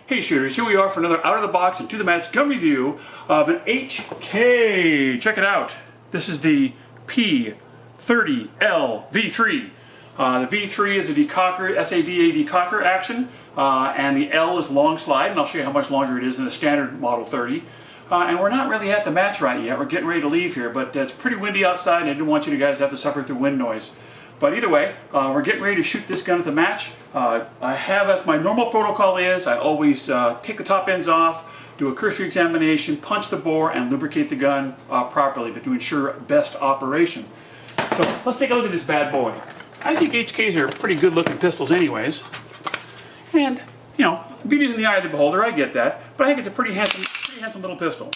Hey shooters, here we are for another out of the box and to the match gun review of an HK. Check it out. This is the P30L V3. The V3 is a decocker, SADA decocker action, and the L is long slide, and I'll show you how much longer it is than the standard Model 30. And we're not really at the match right yet. We're getting ready to leave here, but it's pretty windy outside, and I didn't want you guys to have to suffer through wind noise. But either way, we're getting ready to shoot this gun at the match. I have, as my normal protocol is, I always take the top ends off, do a cursory examination, punch the bore, and lubricate the gun properly to ensure best operation. So let's take a look at this bad boy. I think HKs are pretty good looking pistols anyways. And, you know, beauty's in the eye of the beholder, I get that. But I think it's a pretty handsome little pistol.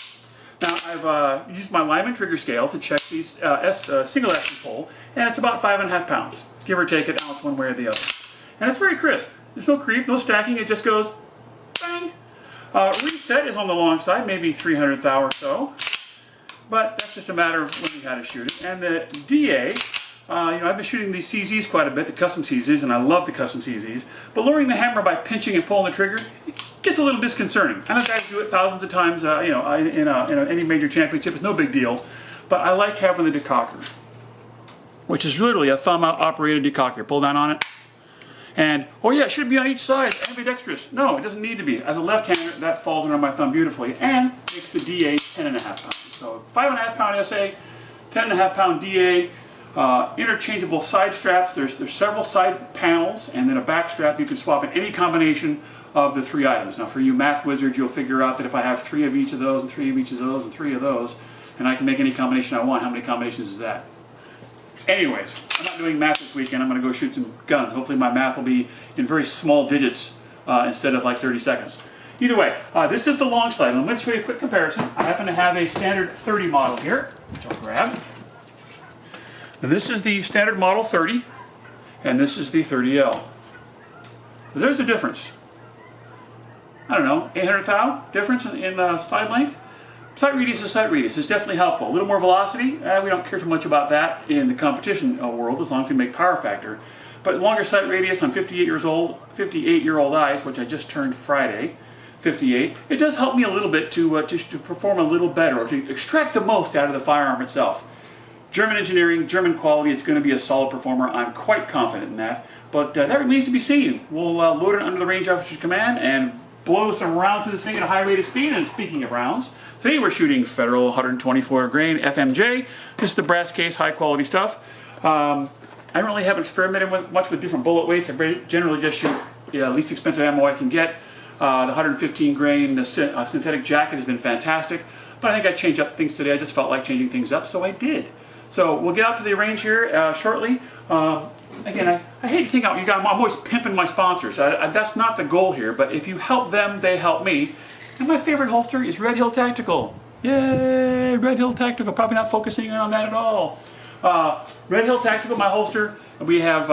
Now, I've used my Lyman trigger scale to check these single action pull, and it's about 5.5 pounds, give or take an ounce one way or the other. And it's very crisp. There's no creep, no stacking, it just goes bang. Reset is on the long side, maybe 300th thou or so, but that's just a matter of learning how to shoot it. And the DA, you know, I've been shooting these CZs quite a bit, the custom CZs, and I love the custom CZs, but lowering the hammer by pinching and pulling the trigger, gets a little disconcerting. I know guys do it thousands of times, you know, in any major championship. It's no big deal, but I like having the decocker, which is literally a thumb-out operated decocker. Pull down on it, and oh yeah, it should be on each side, ambidextrous. No, it doesn't need to be. As a left-hander, that falls under my thumb beautifully, and makes the DA 10.5 pounds. So 5.5 pound SA, 10.5 pound DA. Interchangeable side straps. There's several side panels, and then a back strap you can swap in any combination of the three items. Now for you math wizards, you'll figure out that if I have 3 of each of those, and 3 of each of those, and 3 of those, and I can make any combination I want, how many combinations is that? Anyways, I'm not doing math this weekend. I'm going to go shoot some guns. Hopefully my math will be in very small digits instead of like 30 seconds. Either way, this is the long slide. I'm going to show you a quick comparison. I happen to have a standard 30 model here, which I'll grab. And this is the standard Model 30, and this is the 30L. So there's a difference. I don't know, 800 thou difference in slide length. Sight radius is sight radius. It's definitely helpful. A little more velocity, we don't care too much about that in the competition world as long as we make power factor. But longer sight radius on 58-year-old eyes, which I just turned Friday, 58, it does help me a little bit to perform a little better, or to extract the most out of the firearm itself. German engineering, German quality, it's going to be a solid performer. I'm quite confident in that. But that remains to be seen. We'll load it under the range officer's command and blow some rounds through this thing at a high rate of speed. And speaking of rounds, today we're shooting Federal 124 grain FMJ. This is the brass case, high quality stuff. I really haven't experimented much with different bullet weights. I generally just shoot the least expensive ammo I can get. The 115 grain synthetic jacket has been fantastic. But I think I'd change up things today. I just felt like changing things up, so I did. So we'll get out to the range here shortly. Again, I hate to think out. I'm always pimping my sponsors. That's not the goal here. But if you help them, they help me. And my favorite holster is Red Hill Tactical. Yay, Red Hill Tactical. Probably not focusing on that at all. Red Hill Tactical, my holster. We have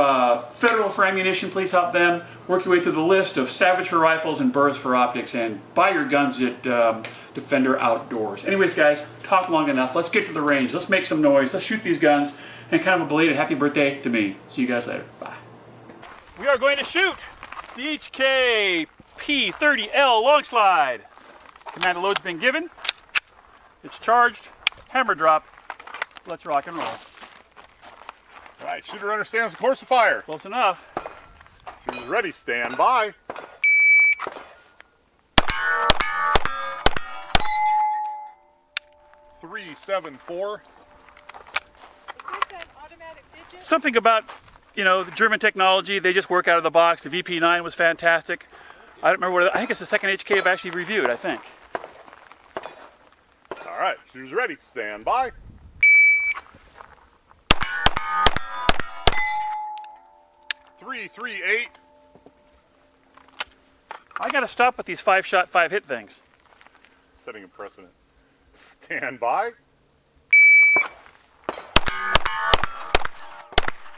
Federal for ammunition. Please help them. Work your way through the list of Savage for rifles and Burris for optics. And buy your guns at Defender Outdoors. Anyways, guys, talk long enough. Let's get to the range. Let's make some noise. Let's shoot these guns. And kind of a belated happy birthday to me. See you guys later. Bye. We are going to shoot the HK P30L long slide. Command load's been given. It's charged. Hammer drop. Let's rock and roll. All right, shooter understands the course of fire. Close enough. Shooter's ready, stand by. Three, 7, 4. Something about, you know, the German technology, they just work out of the box. The VP9 was fantastic. I don't remember what, I think it's the second HK I've actually reviewed, I think. All right, shooter's ready, stand by. Three, 8. I gotta stop with these 5-shot, 5-hit things. Setting a precedent. Stand by.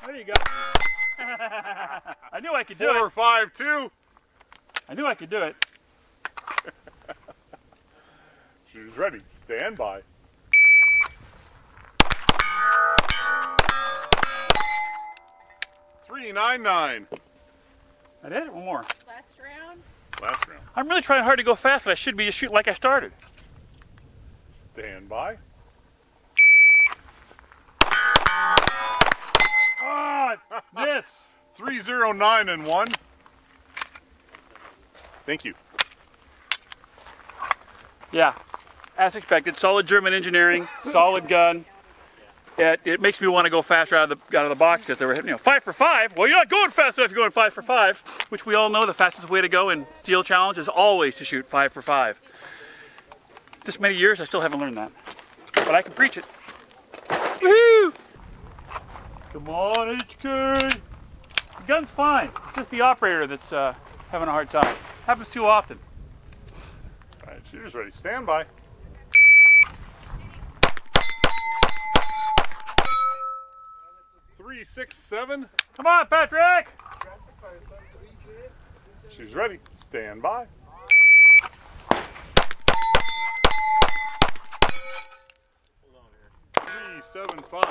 There you go. I knew I could do 4, it. 5, 2. I knew I could do it. Shooter's ready, stand by. 399. That it? One more. Last round. Last round. I'm really trying hard to go fast, but I should be just shooting like I started. Stand by. Ah, miss. 309 and 1. Thank you. Yeah, as expected. Solid German engineering, solid gun. It makes me want to go faster out of the box because they were hitting, 5 for 5. Well, you're not going fast enough if you're going 5 for 5, which we all know the fastest way to go in Steel Challenge is always to shoot 5 for 5. This many years, I still haven't learned that, but I can preach it. Woohoo! Come on, HK. The gun's fine. It's just the operator that's having a hard time. Happens too often. All right, shooters ready. Stand by. Three, 6, 7. Come on, Patrick! Shooters ready. Stand by. 3, 7, 5.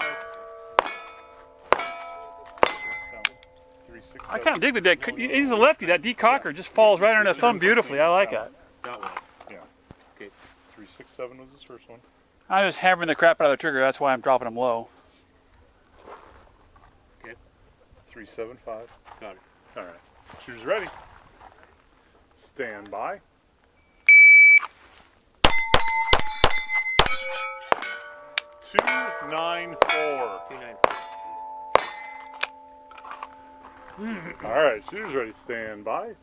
3, 6, 7. I kind of dig the deck. He's a lefty. That decocker just falls right under the thumb beautifully. I like that. That one. Yeah. Okay. 3, 6, 7 was his first one. I was hammering the crap out of the trigger. That's why I'm dropping him low. Okay. 3, 7, 5. Got it. All right. Shooters ready. Stand by. 294. 294. All right, shooters ready. Stand by.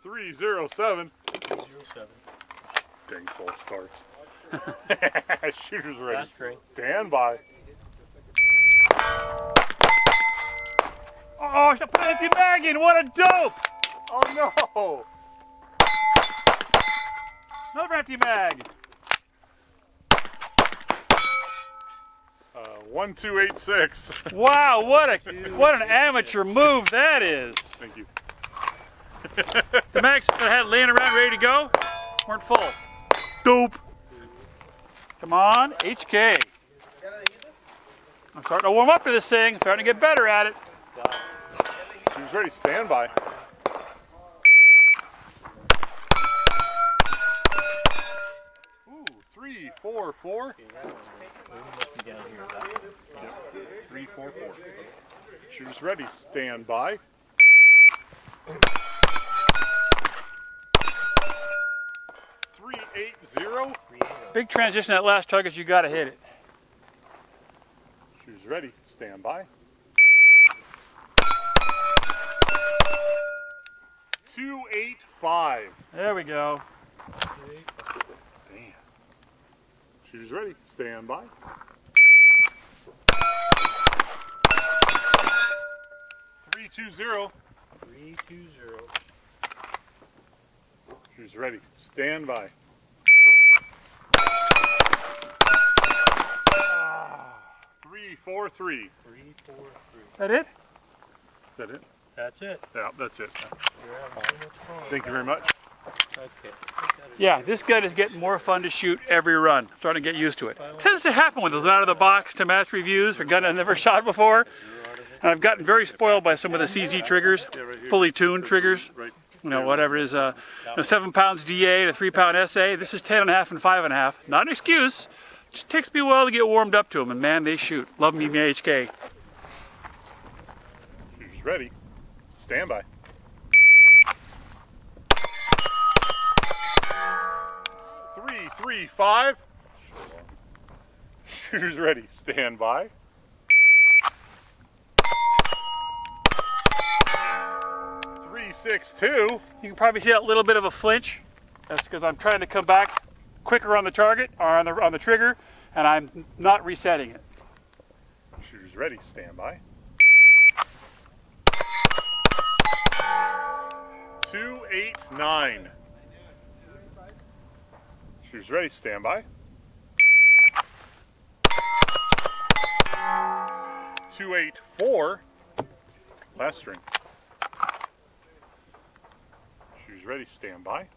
307. 307. Dang, false starts. Shooters ready. That's great. Stand by. Oh, I should put an empty mag in. What a dope! Oh no! Another empty mag. 1286. Wow, what an amateur move that is. Thank you. The mags I had laying around ready to go weren't full. Dope. Come on, HK. I'm starting to warm up to this thing. Starting to get better at it. Shooters ready. Stand by. Ooh, 3, 4, 4. 3, 4, 4. Shooters ready. Stand by. 380. Big transition that last target. You got to hit it. Shooters ready. Stand by. 285. There we go. Damn. Shooters ready. Stand by. 320. 320. Shooters ready. Stand by. 343. 343. That it? Is that it? That's it. Yeah, that's it. You're having so much fun. Thank you very much. Okay. Yeah, this gun is getting more fun to shoot every run. I'm starting to get used to it. Tends to happen with those out of the box to match reviews for gun I've never shot before. And I've gotten very spoiled by some of the CZ triggers, fully tuned triggers. Right. Whatever it is, 7 pounds DA to 3 pound SA. This is 10.5 and 5.5. Not an excuse. Just takes me a while to get warmed up to them, and man, they shoot. Love me, HK. Shooters ready. Stand by. 335. Shooters ready. Stand by. 362. You can probably see that little bit of a flinch. That's because I'm trying to come back quicker on the target or on the trigger, and I'm not resetting it. Shooters ready. Stand by. 289. Shooters ready. Stand by. 284. Last string. Shooters ready. Stand by.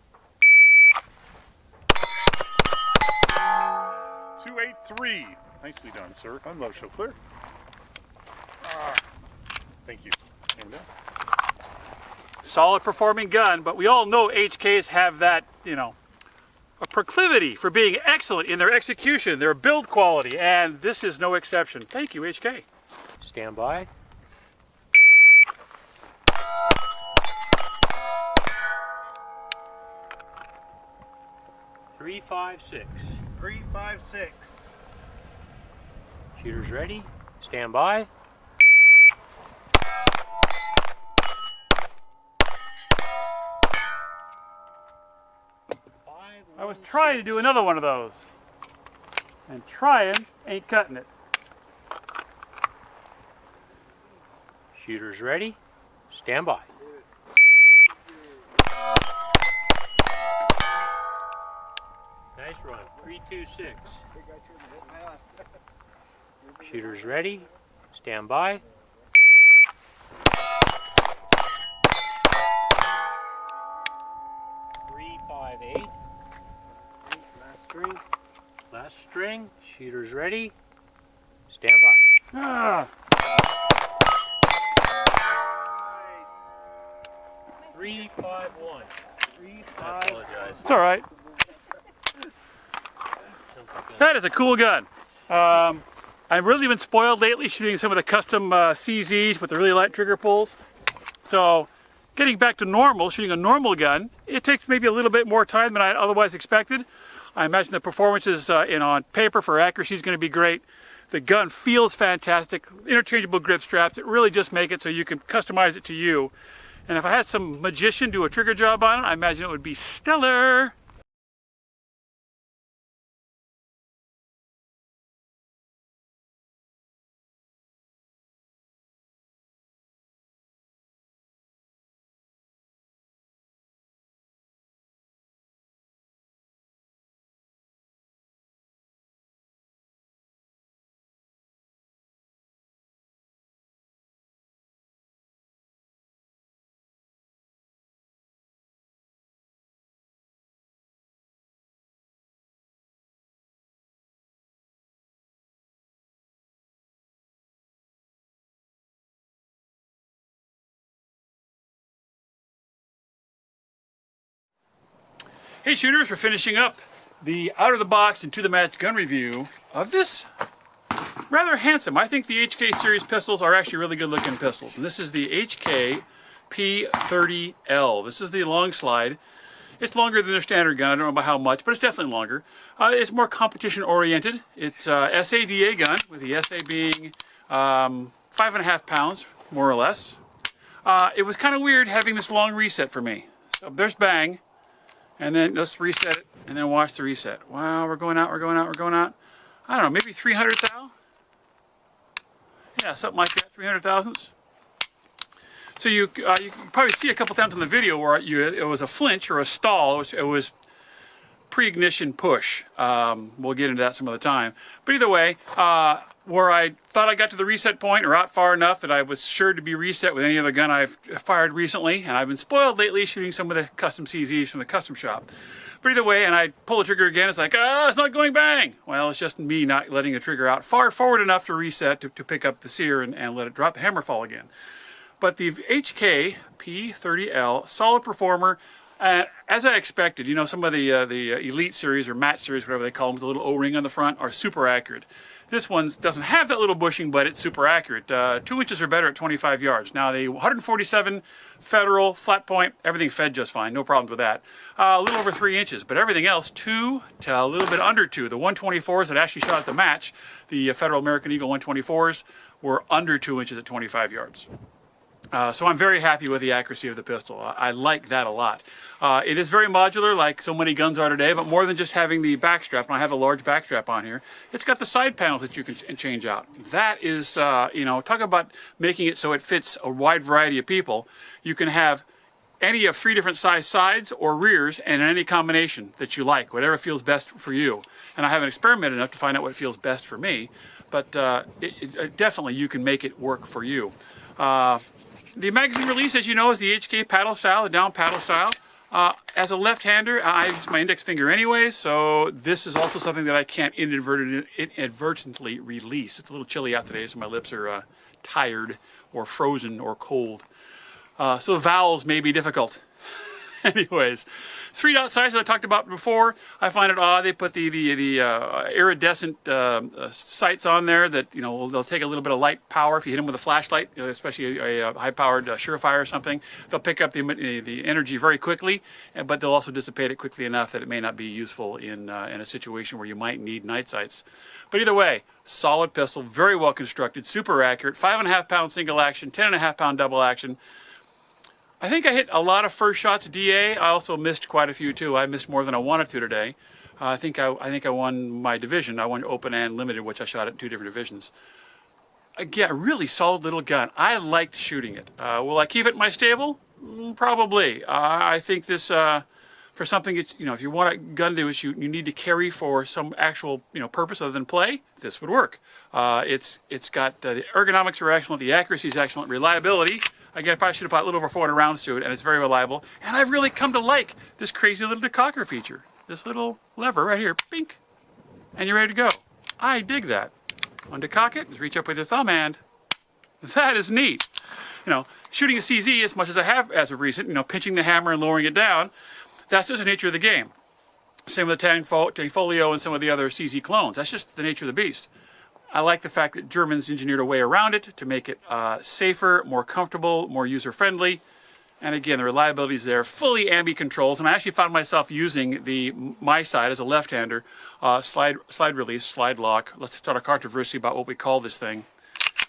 283. Nicely done, sir. Unload show clear. Thank you. And Solid performing gun, but we all know HKs have that, you know, a proclivity for being excellent in their execution, their build quality, and this is no exception. Thank you, HK. Stand by. Three, 5, 6. 3, 5, 6. Shooters ready. Stand by. I was trying to do another one of those, and trying ain't cutting it. Shooters ready. Stand by. Nice run. 3, 2, 6. Shooters ready. Stand by. 3, 5, 8. Last string. Last string. Shooters ready. Stand by. Ah, 3, 5, 1. 3, I 5. apologize. it's all right. That is a cool gun. I've really been spoiled lately shooting some of the custom CZs with the really light trigger pulls. So getting back to normal, shooting a normal gun, it takes maybe a little bit more time than I otherwise expected. I imagine the performances on paper for accuracy is going to be great. The gun feels fantastic. Interchangeable grip straps that really just make it so you can customize it to you. And if I had some magician do a trigger job on it, I imagine it would be stellar. Hey shooters, we're finishing up the out of the box and to the match gun review of this rather handsome. I think the HK series pistols are actually really good looking pistols. And this is the HK P30L. This is the long slide. It's longer than their standard gun. I don't know by how much, but it's definitely longer. It's more competition oriented. It's a SADA gun, with the SA being 5.5 pounds, more or less. It was kind of weird having this long reset for me. So there's bang. And then let's reset it, and then watch the reset. Wow, we're going out, we're going out, we're going out. I don't know, maybe 300 thou? Yeah, something like that, 300 thousandths. So you can probably see a couple times in the video where it was a flinch or a stall. It was pre-ignition push. We'll get into that some other time. But either way, where I thought I got to the reset point or out far enough that I was sure to be reset with any other gun I've fired recently, and I've been spoiled lately shooting some of the custom CZs from the custom shop. But either way, and I pull the trigger again, it's like, it's not going bang. Well, it's just me not letting the trigger out far forward enough to reset to pick up the sear and let it drop the hammer fall again. But the HK P30L, solid performer. As I expected, you know, some of the Elite series or Match series, whatever they call them, with the little O-ring on the front, are super accurate. This one doesn't have that little bushing, but it's super accurate. 2 inches or better at 25 yards. Now, the 147 Federal, flat point, everything fed just fine. No problems with that. A little over 3 inches, but everything else, 2 to a little bit under 2. The 124s that actually shot at the match, the Federal American Eagle 124s, were under 2 inches at 25 yards. So I'm very happy with the accuracy of the pistol. I like that a lot. It is very modular, like so many guns are today, but more than just having the backstrap, and I have a large backstrap on here, it's got the side panels that you can change out. That is, you know, talk about making it so it fits a wide variety of people. You can have any of 3 different size sides or rears, and any combination that you like, whatever feels best for you. And I haven't experimented enough to find out what feels best for me, but definitely you can make it work for you. The magazine release, as you know, is the HK paddle style, the down paddle style. As a left-hander, I use my index finger anyways, so this is also something that I can't inadvertently release. It's a little chilly out today, so my lips are tired or frozen or cold. So the vowels may be difficult. Anyways, 3-dot sights that I talked about before. I find it odd they put the iridescent sights on there that, you know, they'll take a little bit of light power if you hit them with a flashlight, especially a high-powered Surefire or something. They'll pick up the energy very quickly, but they'll also dissipate it quickly enough that it may not be useful in a situation where you might need night sights. But either way, solid pistol, very well constructed, super accurate, 5.5 pound single action, 10.5 pound double action. I think I hit a lot of first shots DA. I also missed quite a few too. I missed more than I wanted to today. I think I won my division. I won open and limited, which I shot at 2 different divisions. Again, a really solid little gun. I liked shooting it. Will I keep it in my stable? Probably. I think this for something that, you know, if you want a gun to shoot, you need to carry for some actual, you know, purpose other than play. This would work. It's got the ergonomics are excellent. The accuracy is excellent. Reliability. Again, I probably should have put a little over 400 rounds to it, and it's very reliable. And I've really come to like this crazy little decocker feature. This little lever right here, pink, and you're ready to go. I dig that. On decock it, just reach up with your thumb and that is neat. You know, shooting a CZ as much as I have as of recent, you know, pinching the hammer and lowering it down, that's just the nature of the game. Same with the Tanfolio and some of the other CZ clones. That's just the nature of the beast. I like the fact that Germans engineered a way around it to make it safer, more comfortable, more user-friendly. And again, the reliability is there. Fully ambi controls, and I actually found myself using my side as a left-hander, slide release, slide lock. Let's start a controversy about what we call this thing.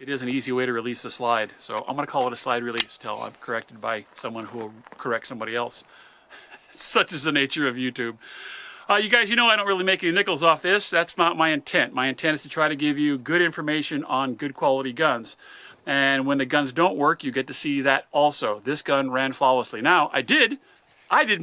It is an easy way to release the slide, so I'm going to call it a slide release till I'm corrected by someone who will correct somebody else. Such is the nature of YouTube. You guys, you know I don't really make any nickels off this. That's not my intent. My intent is to try to give you good information on good quality guns. And when the guns don't work, you get to see that also. This gun ran flawlessly. Now, I did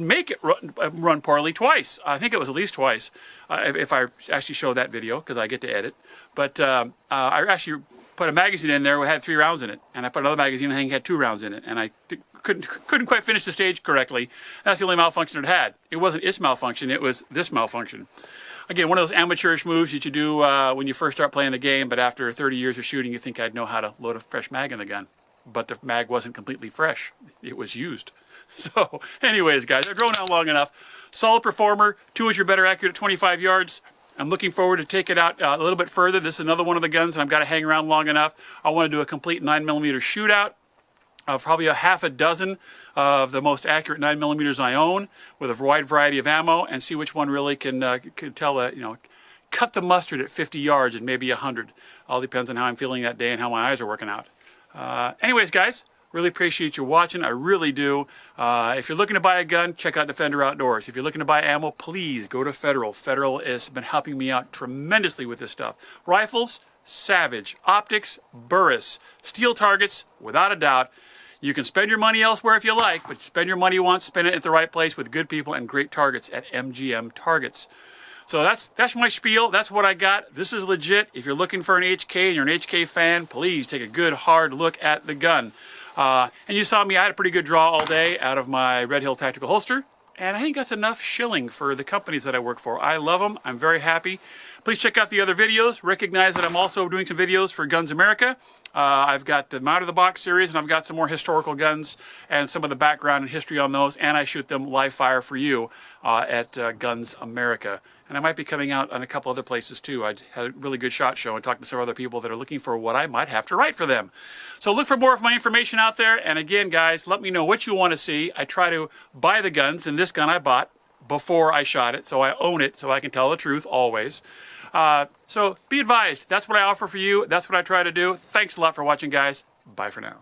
make it run poorly twice. I think it was at least twice, if I actually show that video, because I get to edit. But I actually put a magazine in there that had 3 rounds in it. And I put another magazine, I think it had 2 rounds in it. And I couldn't quite finish the stage correctly. That's the only malfunction it had. It wasn't its malfunction, it was this malfunction. Again, one of those amateurish moves that you do when you first start playing the game, but after 30 years of shooting, you think I'd know how to load a fresh mag in the gun. But the mag wasn't completely fresh. It was used. So, anyways, guys, I've grown out long enough. Solid performer, 2 inch or better accurate at 25 yards. I'm looking forward to take it out a little bit further. This is another one of the guns, and I've got to hang around long enough. I want to do a complete 9mm shootout. Probably a half a dozen of the most accurate 9mm I own, with a wide variety of ammo, and see which one really can tell, you know, cut the mustard at 50 yards and maybe 100. All depends on how I'm feeling that day and how my eyes are working out. Anyways, guys, really appreciate you watching. I really do. If you're looking to buy a gun, check out Defender Outdoors. If you're looking to buy ammo, please go to Federal. Federal has been helping me out tremendously with this stuff. Rifles, Savage. Optics, Burris. Steel targets, without a doubt. You can spend your money elsewhere if you like, but spend your money once, spend it at the right place with good people and great targets at MGM Targets. So that's my spiel. That's what I got. This is legit. If you're looking for an HK and you're an HK fan, please take a good hard look at the gun. And you saw me, I had a pretty good draw all day out of my Red Hill Tactical Holster. And I think that's enough shilling for the companies that I work for. I love them. I'm very happy. Please check out the other videos. Recognize that I'm also doing some videos for Guns America. I've got the Out of the Box series, and I've got some more historical guns and some of the background and history on those, and I shoot them live fire for you at Guns America. And I might be coming out on a couple other places too. I had a really good SHOT Show and talked to some other people that are looking for what I might have to write for them. So look for more of my information out there. And again, guys, let me know what you want to see. I try to buy the guns, and this gun I bought before I shot it, so I own it, so I can tell the truth always. So be advised, that's what I offer for you. That's what I try to do. Thanks a lot for watching, guys. Bye for now.